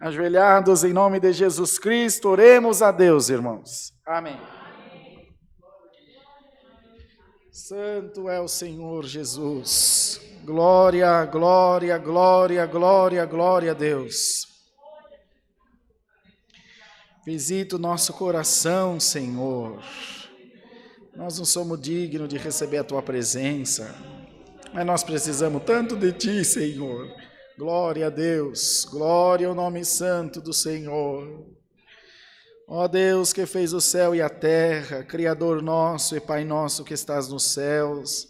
Ajoelhados em nome de Jesus Cristo, oremos a Deus, irmãos. Amém. Santo é o Senhor Jesus. Glória, glória, glória, glória, glória a Deus. Visita o nosso coração, Senhor. Nós não somos dignos de receber a Tua presença, mas nós precisamos tanto de Ti, Senhor. Glória a Deus, glória ao nome santo do Senhor. Ó Deus que fez o céu e a terra, Criador nosso e Pai nosso que estás nos céus,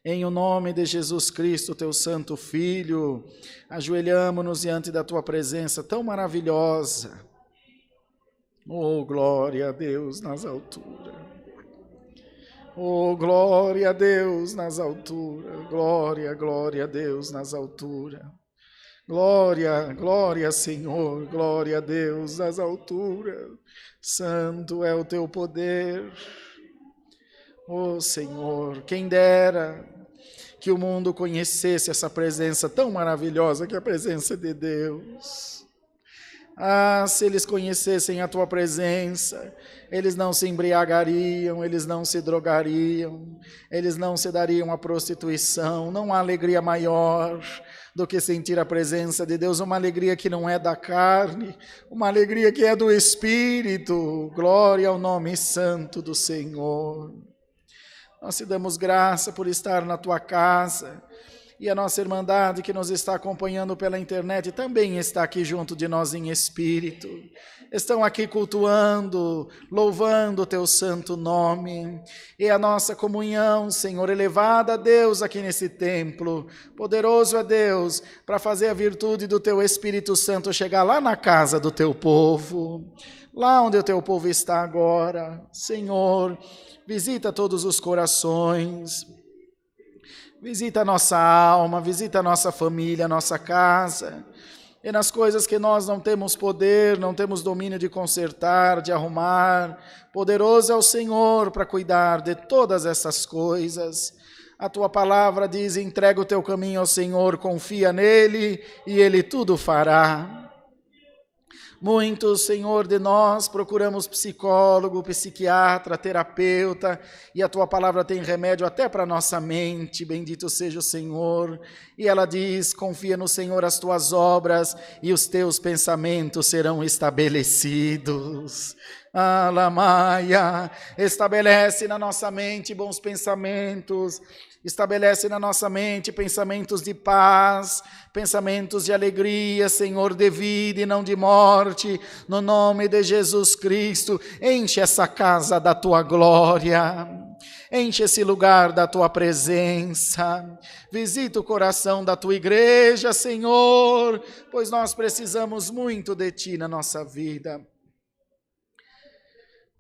em o nome de Jesus Cristo, Teu Santo Filho, ajoelhamo-nos diante da Tua presença tão maravilhosa. Oh, glória a Deus nas alturas. Oh, glória a Deus nas alturas. Glória, glória a Deus nas alturas. Glória, glória, Senhor, glória a Deus nas alturas. Santo é o Teu poder. Oh, Senhor, quem dera que o mundo conhecesse essa presença tão maravilhosa que é a presença de Deus. Ah, se eles conhecessem a Tua presença, eles não se embriagariam, eles não se drogariam, eles não se dariam à prostituição. Não há alegria maior do que sentir a presença de Deus, uma alegria que não é da carne, uma alegria que é do Espírito. Glória ao nome santo do Senhor. Nós te damos graça por estar na Tua casa, e a nossa irmandade que nos está acompanhando pela internet também está aqui junto de nós em espírito. Estão aqui cultuando, louvando o Teu santo nome. E a nossa comunhão, Senhor, elevada a Deus aqui nesse templo. Poderoso é Deus para fazer a virtude do Teu Espírito Santo chegar lá na casa do Teu povo. Lá onde o Teu povo está agora. Senhor, visita todos os corações. Visita a nossa alma, visita a nossa família, a nossa casa, e nas coisas que nós não temos poder, não temos domínio de consertar, de arrumar, poderoso é o Senhor para cuidar de todas essas coisas. A Tua palavra diz: entrega o teu caminho ao Senhor, confia nele e Ele tudo fará. Muitos, Senhor, de nós procuramos psicólogo, psiquiatra, terapeuta, e a Tua palavra tem remédio até para a nossa mente, bendito seja o Senhor. E ela diz: confia no Senhor as tuas obras e os teus pensamentos serão estabelecidos. Alamaia, estabelece na nossa mente bons pensamentos, estabelece na nossa mente pensamentos de paz, pensamentos de alegria, Senhor, de vida e não de morte, no nome de Jesus Cristo. Enche essa casa da Tua glória, enche esse lugar da Tua presença, visita o coração da Tua igreja, Senhor, pois nós precisamos muito de Ti na nossa vida.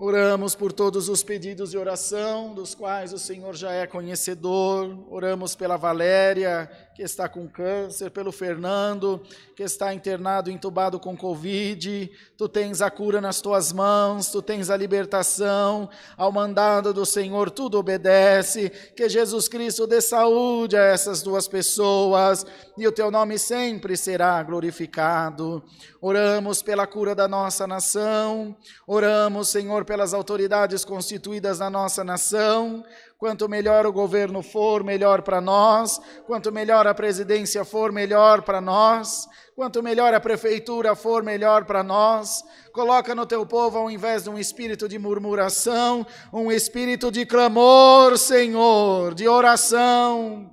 Oramos por todos os pedidos de oração, dos quais o Senhor já é conhecedor. Oramos pela Valéria, que está com câncer, pelo Fernando, que está internado, entubado com Covid. Tu tens a cura nas Tuas mãos, Tu tens a libertação. Ao mandado do Senhor tudo obedece. Que Jesus Cristo dê saúde a essas duas pessoas e o Teu nome sempre será glorificado. Oramos pela cura da nossa nação. Oramos, Senhor, pelas autoridades constituídas na nossa nação. Quanto melhor o governo for, melhor para nós. Quanto melhor a presidência for, melhor para nós. Quanto melhor a prefeitura for, melhor para nós. Coloca no Teu povo, ao invés de um espírito de murmuração, um espírito de clamor, Senhor, de oração.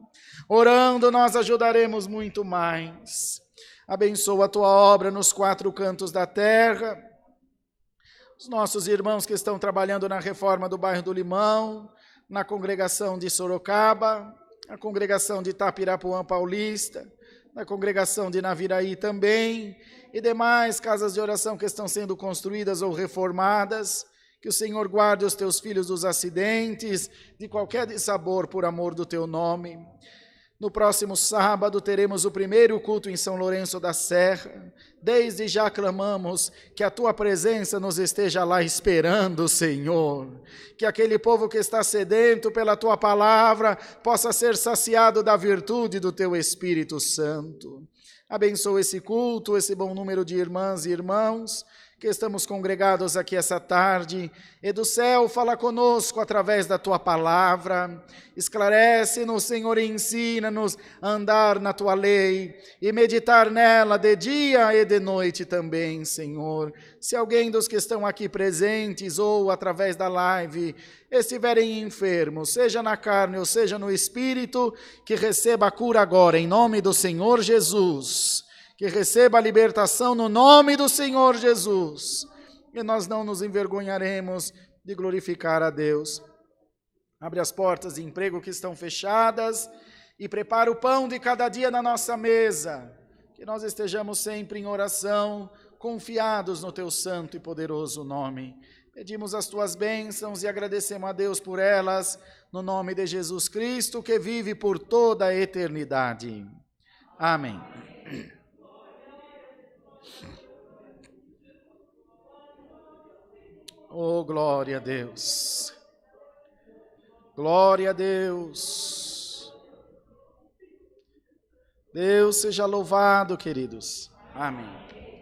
Orando, nós ajudaremos muito mais. Abençoa a Tua obra nos quatro cantos da terra. Os nossos irmãos que estão trabalhando na reforma do bairro do Limão, na congregação de Sorocaba, na congregação de Itapirapuã Paulista, na congregação de Naviraí também, e demais casas de oração que estão sendo construídas ou reformadas. Que o Senhor guarde os Teus filhos dos acidentes, de qualquer dissabor, por amor do Teu nome. No próximo sábado teremos o primeiro culto em São Lourenço da Serra. Desde já clamamos que a Tua presença nos esteja lá esperando, Senhor. Que aquele povo que está sedento pela Tua palavra possa ser saciado da virtude do Teu Espírito Santo. Abençoa esse culto, esse bom número de irmãs e irmãos que estamos congregados aqui essa tarde, e do céu fala conosco através da Tua palavra, esclarece-nos, Senhor, e ensina-nos a andar na Tua lei e meditar nela de dia e de noite também, Senhor. Se alguém dos que estão aqui presentes ou através da live estiverem enfermos, seja na carne ou seja no espírito, que receba a cura agora, em nome do Senhor Jesus. Que receba a libertação no nome do Senhor Jesus. E nós não nos envergonharemos de glorificar a Deus. Abre as portas de emprego que estão fechadas e prepara o pão de cada dia na nossa mesa. Que nós estejamos sempre em oração, confiados no Teu santo e poderoso nome. Pedimos as Tuas bênçãos e agradecemos a Deus por elas, no nome de Jesus Cristo, que vive por toda a eternidade. Amém. Oh, glória a Deus. Glória a Deus. Deus seja louvado, queridos. Amém.